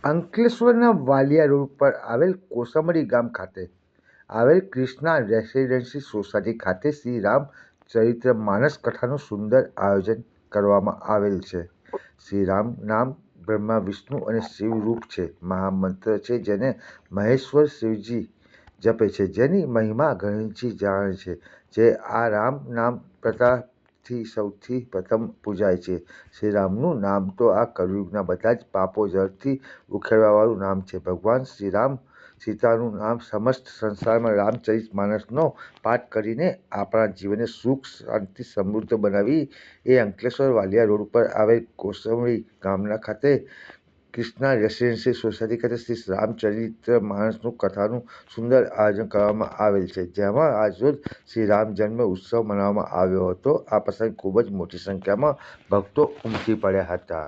અંકલેશ્વરના વાલિયા રોડ પર આવેલ કોસંબડી ગામ ખાતે આવેલ ક્રિષ્ના રેસિડેન્સી સોસાયટી ખાતે શ્રી રામચરિત્ર માનસ કથાનું સુંદર આયોજન કરવામાં આવેલ છે. શ્રી રામ નામ બ્રહ્મા વિષ્ણુ અને શિવ રૂપ છે. મહામંત્ર છે જેને મહેશ્વર શિવજી જપે છે, જેની મહિમા ગણેશજી જાણે છે. જે આ રામ નામ પ્રતાપથી સૌથી પ્રથમ પૂજાય છે. શ્રી રામનું નામ તો આ કળયુગના બધા જ પાપો જળથી ઉખેડવાવાળું નામ છે. ભગવાન શ્રી રામ સીતાનું નામ સમસ્ત સંસારમાં રામચરિત માનસનો પાઠ કરીને આપણા જીવનને સુખ શાંતિ સમૃદ્ધ બનાવી એ અંકલેશ્વર વાલિયા રોડ પર આવેલ કોસંબડી ગામના ખાતે ક્રિષ્ના રેસિડેન્સી સોસાયટી ખાતે શ્રી રામચરિત્ર માનસનું કથાનું સુંદર આયોજન કરવામાં આવેલ છે. જેમાં આજરોજ શ્રી રામ જન્મ ઉત્સવ મનાવવામાં આવ્યો હતો. આ પ્રસંગે ખૂબ જ મોટી સંખ્યામાં ભક્તો ઉમટી પડ્યા હતા.